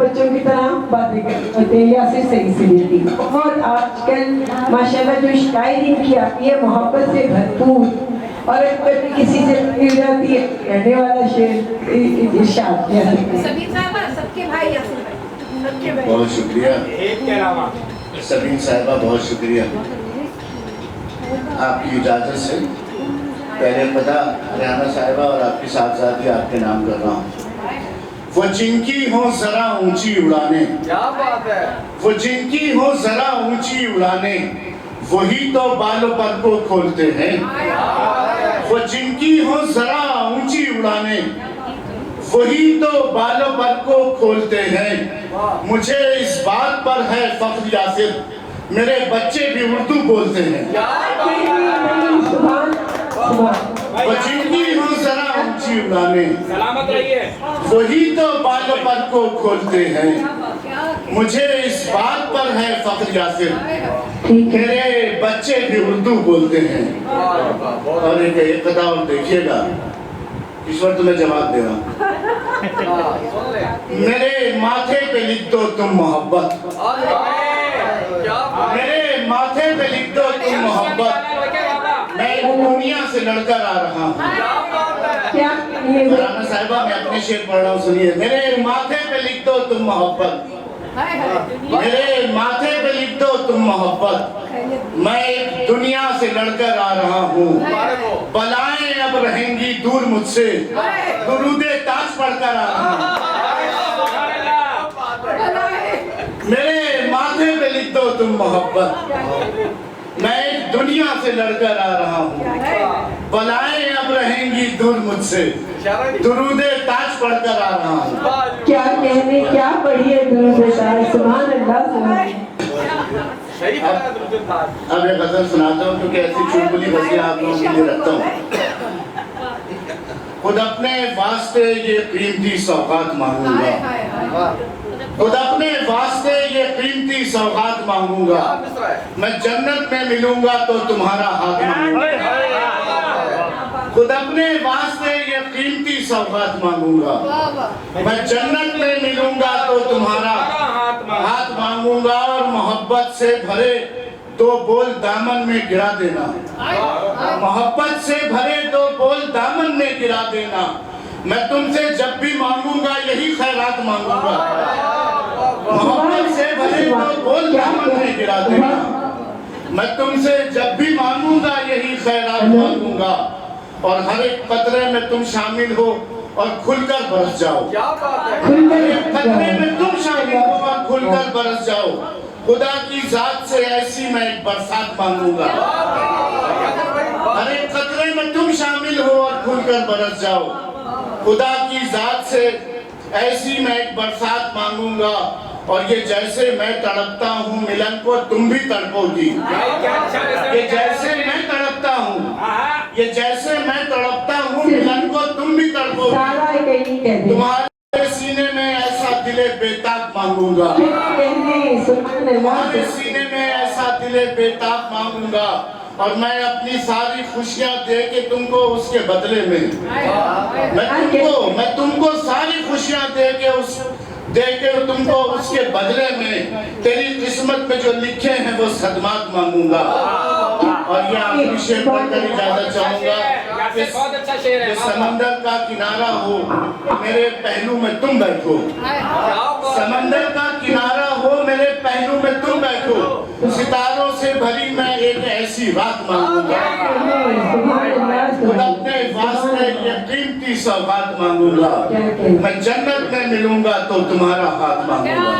बच्चों की तरह बातें करते हैं या फिर सही से लेती। और आजकल माशाल्लाह जो शायरी इनकी आती है मोहब्बत से भरपूर, और कभी किसी से मिल जाती है कहने वाला शेर इरशाद सबके भाई सबके भाई। बहुत शुक्रिया सबीन साहिबा, बहुत शुक्रिया। आपकी इजाज़त से पहले पता रिहाना साहिबा और आपकी साथसाथी आपके नाम कर रहा हूँ। वो जिनकी हो जरा ऊंची उड़ाने, क्या बात है, वो जिनकी हो जरा ऊंची उड़ाने, वही तो बालों पर को खोलते हैं। वो जिनकी हो जरा ऊंची उड़ाने, वही तो बालों पर को खोलते हैं। मुझे इस बात पर है फख्र यासिर, मेरे बच्चे भी उर्दू बोलते हैं। वो जिनकी हो जरा ऊंची उड़ाने, सलामत रहिए, वही तो बालों पर को खोलते हैं। मुझे इस बात पर है फख्र यासिर, मेरे बच्चे भी उर्दू बोलते हैं। और एक कथा और देखिएगा, ईश्वर तुम्हें जवाब दे रहा। मेरे माथे पे लिख दो तुम मोहब्बत, मेरे माथे पे लिख दो तुम मोहब्बत, मैं दुनिया से लड़कर आ रहा हूँ। राना साहिबा मैं अपने शेर पढ़ रहा हूँ, सुनिए। मेरे माथे पे लिख दो तुम मोहब्बत, मेरे माथे पे लिख दो तुम मोहब्बत, मैं दुनिया से लड़कर आ रहा हूँ। बलाएं अब रहेंगी दूर मुझसे, दुरूदे ताज पढ़कर आ रहा हूँ। मेरे माथे पे लिख दो तुम मोहब्बत, मैं दुनिया से लड़कर आ रहा हूँ। बलाएं अब रहेंगी दूर मुझसे, दुरूदे ताज पढ़कर आ रहा हूँ। क्या कहने क्या पढ़ी है दुरूद ताज, सुभान अल्लाह सुभान। अब एक गजल सुनाता हूँ क्योंकि ऐसी चुलबुली गजलें आप लोगों के लिए रखता हूँ। खुद अपने वास्ते ये कीमती सौगात मांगूंगा, खुद अपने वास्ते ये कीमती सौगात मांगूंगा, मैं जन्नत में मिलूंगा तो तुम्हारा हाथ मांगूंगा। खुद अपने वास्ते ये कीमती सौगात मांगूंगा, मैं जन्नत में मिलूंगा तो तुम्हारा हाथ मांगूंगा। और मोहब्बत से भरे दो बोल दामन में गिरा देना, मोहब्बत से भरे दो बोल दामन में गिरा देना, मैं तुमसे जब भी मांगूंगा यही खैरात मांगूंगा। मोहब्बत से भरे दो बोल दामन में गिरा देना, मैं तुमसे जब भी मांगूंगा यही खैरात मांगूंगा। और हर एक कतरे में तुम शामिल हो और खुलकर बरस जाओ, हर एक कतरे में तुम शामिल हो और खुलकर बरस जाओ। खुदा की जात से ऐसी मैं एक बरसात मांगूंगा, हर एक कतरे में तुम शामिल हो और खुलकर बरस जाओ। खुदा की जात से ऐसी मैं एक बरसात मांगूंगा। और ये जैसे मैं तड़पता हूँ मिलन को तुम भी तड़पोगी, ये जैसे मैं तड़पता हूँ, ये जैसे मैं तड़पता हूँ मिलन को तुम भी तड़पोगी। तुम्हारे सीने में ऐसा दिले बेताब मांगूंगा, तुम्हारे सीने में ऐसा दिले बेताब मांगूंगा। और मैं अपनी सारी खुशियाँ दे के तुमको उसके बदले में, मैं तुमको सारी खुशियाँ दे के तुमको उसके बदले में तेरी किस्मत में जो लिखे हैं वो सदमात मांगूंगा। और ये आखिरी शेर पढ़कर इजाजत चाहूंगा। कि समंदर का किनारा हो मेरे पहलू में तुम बैठो, समंदर का किनारा हो मेरे पहलू में तुम बैठो, सितारों से भरी मैं एक ऐसी रात मांगूंगा। खुद अपने वास्ते ये कीमती सौगात मांगूंगा, मैं जन्नत में मिलूंगा तो तुम्हारा हाथ मांगूंगा।